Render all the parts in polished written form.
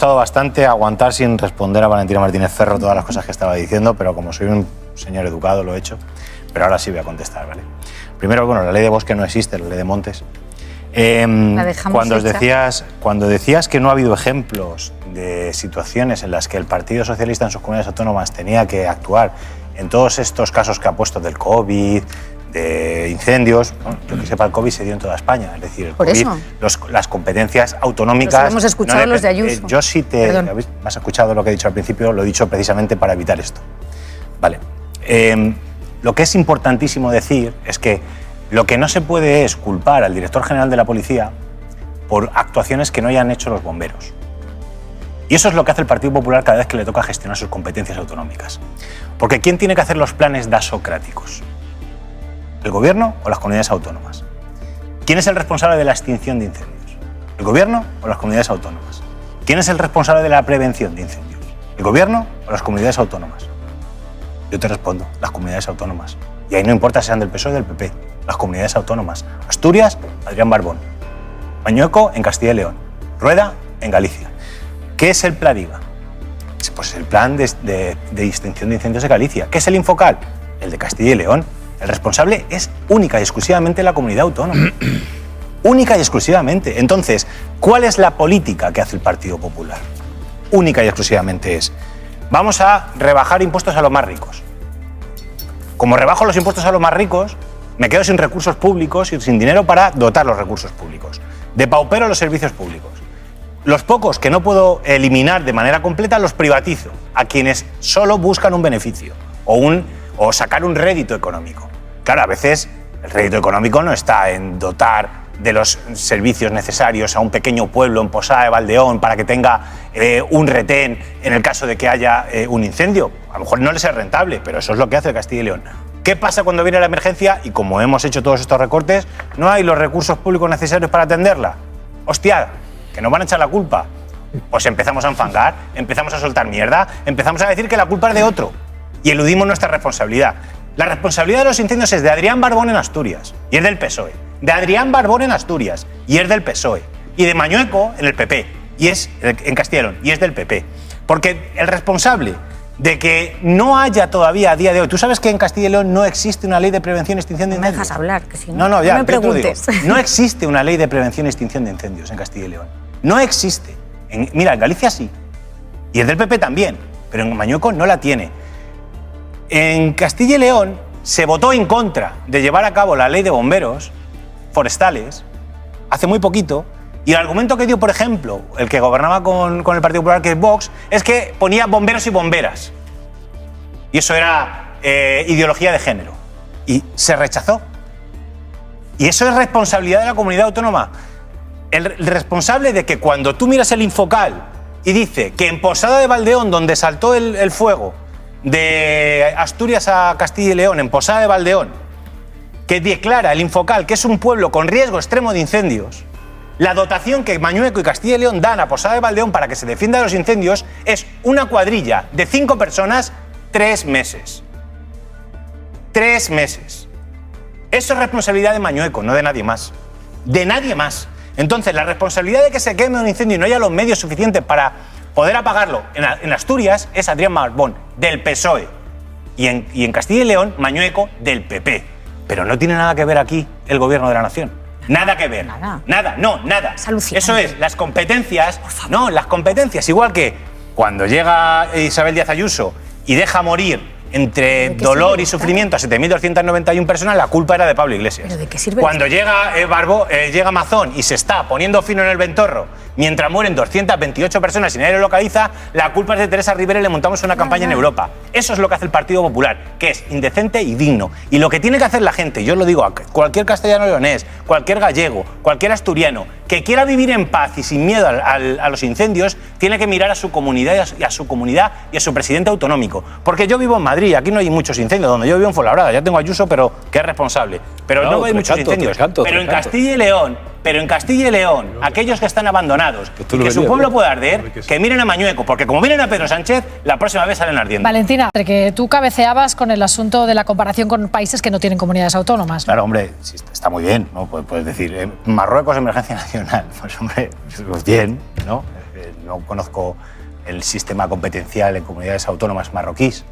costado bastante aguantar sin responder a Valentina Martínez Ferro todas las cosas que estaba diciendo, pero como soy un señor educado lo he hecho. Pero ahora sí voy a contestar, ¿vale? Primero, bueno, la ley de bosque no existe, la ley de montes. La dejamos cuando decías que no ha habido ejemplos de situaciones en las que el Partido Socialista en sus comunidades autónomas tenía que actuar en todos estos casos que ha puesto del COVID, de incendios, ¿no? Yo que sepa, el COVID se dio en toda España, es decir, el Por COVID, eso. las competencias autonómicas... Los hemos escuchado los de Ayuso. Yo sí te... ¿Me has escuchado lo que he dicho al principio? Lo he dicho precisamente para evitar esto. Vale. Lo que es importantísimo decir es que lo que no se puede es culpar al director general de la policía por actuaciones que no hayan hecho los bomberos. Y eso es lo que hace el Partido Popular cada vez que le toca gestionar sus competencias autonómicas. Porque ¿quién tiene que hacer los planes dasocráticos? ¿El gobierno o las comunidades autónomas? ¿Quién es el responsable de la extinción de incendios? ¿El gobierno o las comunidades autónomas? ¿Quién es el responsable de la prevención de incendios? ¿El gobierno o las comunidades autónomas? Yo te respondo, las comunidades autónomas. Y ahí no importa si sean del PSOE o del PP, las comunidades autónomas. Asturias, Adrián Barbón. Mañueco, en Castilla y León. Rueda, en Galicia. ¿Qué es el PLADIGA? Pues el plan de extinción de incendios de Galicia. ¿Qué es el Infocal? El de Castilla y León. El responsable es única y exclusivamente la comunidad autónoma. Única y exclusivamente. Entonces, ¿cuál es la política que hace el Partido Popular? Única y exclusivamente es: vamos a rebajar impuestos a los más ricos. Como rebajo los impuestos a los más ricos, me quedo sin recursos públicos y sin dinero para dotar los recursos públicos. Depaupero los servicios públicos. Los pocos que no puedo eliminar de manera completa los privatizo a quienes solo buscan un beneficio o sacar un rédito económico. Claro, a veces el rédito económico no está en dotar de los servicios necesarios a un pequeño pueblo en Posada de Valdeón para que tenga un retén en el caso de que haya un incendio. A lo mejor no les es rentable, pero eso es lo que hace Castilla y León. ¿Qué pasa cuando viene la emergencia y, como hemos hecho todos estos recortes, no hay los recursos públicos necesarios para atenderla? ¡Hostia! ¿Que nos van a echar la culpa? Pues empezamos a enfangar, empezamos a soltar mierda, empezamos a decir que la culpa es de otro y eludimos nuestra responsabilidad. La responsabilidad de los incendios es de Adrián Barbón en Asturias y es del PSOE. De Adrián Barbón en Asturias y es del PSOE. Y de Mañueco en el PP y es en Castilla y León y es del PP. Porque el responsable de que no haya todavía a día de hoy... Tú sabes que en Castilla y León no existe una ley de prevención y extinción de incendios. No me dejas hablar, que si no, ya, no me preguntes. No existe una ley de prevención y extinción de incendios en Castilla y León. No existe. Mira, en Galicia sí. Y es del PP también. Pero en Mañueco no la tiene. En Castilla y León se votó en contra de llevar a cabo la ley de bomberos forestales hace muy poquito. Y el argumento que dio, por ejemplo, el que gobernaba con el Partido Popular, que es Vox, es que ponía bomberos y bomberas. Y eso era ideología de género. Y se rechazó. Y eso es responsabilidad de la comunidad autónoma. El responsable de que cuando tú miras el Infocal y dice que en Posada de Valdeón, donde saltó el fuego de Asturias a Castilla y León, en Posada de Valdeón, que declara el Infocal que es un pueblo con riesgo extremo de incendios, la dotación que Mañueco y Castilla y León dan a Posada de Valdeón para que se defienda de los incendios es una cuadrilla de 5 personas, 3 meses. 3 meses. Eso es responsabilidad de Mañueco, no de nadie más. De nadie más. Entonces, la responsabilidad de que se queme un incendio y no haya los medios suficientes para poder apagarlo en Asturias es Adrián Barbón, del PSOE. Y en Castilla y León, Mañueco, del PP. Pero no tiene nada que ver aquí el gobierno de la nación. Nada que ver. Nada. Eso es, las competencias. No, las competencias. Igual que cuando llega Isabel Díaz Ayuso y deja morir entre dolor y sufrimiento a 7.291 personas, la culpa era de Pablo Iglesias. ¿Pero de qué sirve? Cuando llega Mazón y se está poniendo fino en el ventorro mientras mueren 228 personas y nadie lo localiza, la culpa es de Teresa Rivera y le montamos una campaña en Europa. Eso es lo que hace el Partido Popular, que es indecente y digno. Y lo que tiene que hacer la gente, yo lo digo a cualquier castellano leonés, cualquier gallego, cualquier asturiano, que quiera vivir en paz y sin miedo a los incendios, tiene que mirar a su comunidad y a su presidente autonómico. Porque yo vivo en Madrid, aquí no hay muchos incendios, donde yo vivo en Fuenlabrada, ya tengo a Ayuso, pero que es responsable. Pero no hay muchos incendios. Pero en Castilla y León, aquellos que están abandonados y que su pueblo puede arder, que miren a Mañueco, porque como miren a Pedro Sánchez, la próxima vez salen ardiendo. Valentina, que tú cabeceabas con el asunto de la comparación con países que no tienen comunidades autónomas. Claro, hombre, sí, está muy bien, ¿no? Puedes decir, Marruecos, emergencia nacional. Pues hombre, bien, ¿no? no conozco el sistema competencial en comunidades autónomas marroquíes,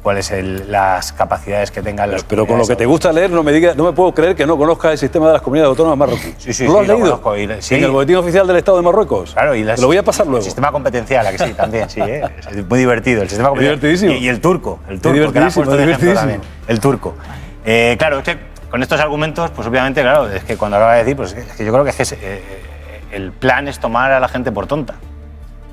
cuáles las capacidades que tengan las Pero con lo que te gusta leer, no me puedo creer que no conozcas el sistema de las comunidades autónomas marroquíes. Sí, ¿Lo has leído? conozco, sí. En el Boletín Oficial del Estado de Marruecos. Claro, te lo voy a pasar luego. El sistema competencial, ¿a que sí? También, sí, es muy divertido. El sistema divertidísimo. Y el turco, que divertidísimo, también. El turco. Claro, es que con estos argumentos, pues obviamente, claro, es que cuando acaba de decir, pues es que yo creo que el plan es tomar a la gente por tonta.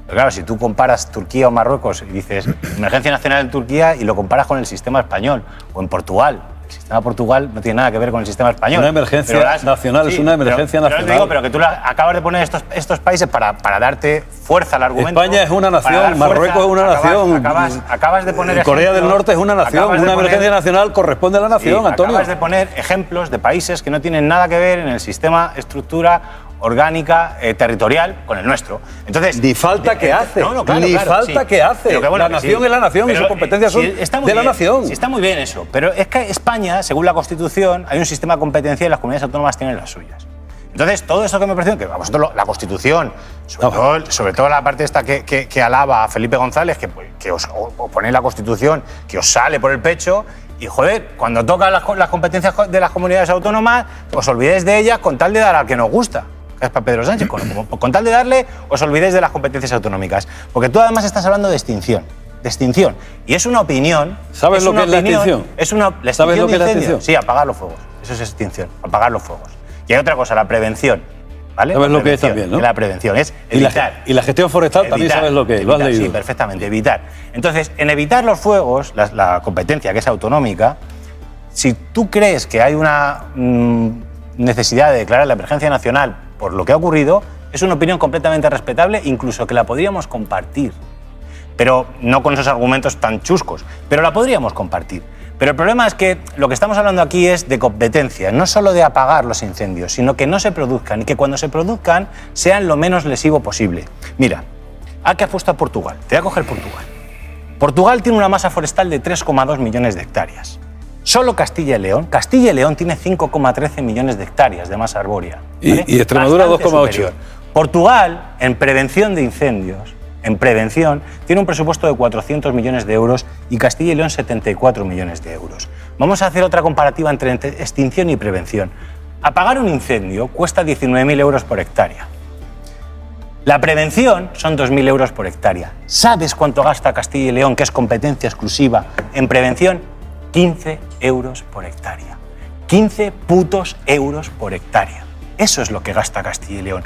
Pero claro, si tú comparas Turquía o Marruecos y dices emergencia nacional en Turquía y lo comparas con el sistema español o en Portugal, el sistema de Portugal no tiene nada que ver con el sistema español. Una emergencia nacional es una emergencia nacional. Pero que tú acabas de poner estos países para darte fuerza al argumento. España es una nación, Marruecos es una nación. Acabas de poner Corea del Norte es una nación, una emergencia nacional corresponde a la nación, Antonio. Acabas de poner ejemplos de países que no tienen nada que ver en el sistema, estructura orgánica, territorial, con el nuestro. Entonces, ni falta que hace. Que hace. La nación es la nación y sus competencias son de la nación. Sí, está muy bien eso. Pero es que España, según la Constitución, hay un sistema competencial y las comunidades autónomas tienen las suyas. Entonces, todo eso que me parece, que a vosotros la Constitución, sobre todo la parte esta que alaba a Felipe González, que os ponéis la Constitución, que os sale por el pecho, y joder, cuando tocan las competencias de las comunidades autónomas, os olvidéis de ellas con tal de dar al que nos gusta. Es para Pedro Sánchez, con tal de darle, os olvidéis de las competencias autonómicas. Porque tú además estás hablando de extinción. Y es una opinión. ¿Sabes lo que es la extinción? ¿Sabes lo que es la extinción? Sí, apagar los fuegos. Eso es extinción, apagar los fuegos. Y hay otra cosa, la prevención. ¿Vale? ¿Sabes lo que es también, no? La prevención es evitar. Y la gestión forestal también sabes lo que es, lo has leído. Sí, perfectamente, evitar. Entonces, en evitar los fuegos, la competencia que es autonómica, si tú crees que hay una necesidad de declarar la emergencia nacional por lo que ha ocurrido, es una opinión completamente respetable, incluso que la podríamos compartir. Pero no con esos argumentos tan chuscos, pero la podríamos compartir. Pero el problema es que lo que estamos hablando aquí es de competencia, no solo de apagar los incendios, sino que no se produzcan y que cuando se produzcan sean lo menos lesivo posible. Mira, ¿a qué apuesta Portugal? Te voy a coger Portugal. Portugal tiene una masa forestal de 3,2 millones de hectáreas. Solo Castilla y León tiene 5,13 millones de hectáreas de masa arbórea. ¿Vale? Y Extremadura 2,8. Portugal, en prevención de incendios, tiene un presupuesto de 400 millones de euros y Castilla y León 74 millones de euros. Vamos a hacer otra comparativa entre extinción y prevención. Apagar un incendio cuesta 19.000 euros por hectárea. La prevención son 2.000 euros por hectárea. ¿Sabes cuánto gasta Castilla y León, que es competencia exclusiva en prevención? 15 euros por hectárea. 15 putos euros por hectárea. Eso es lo que gasta Castilla y León.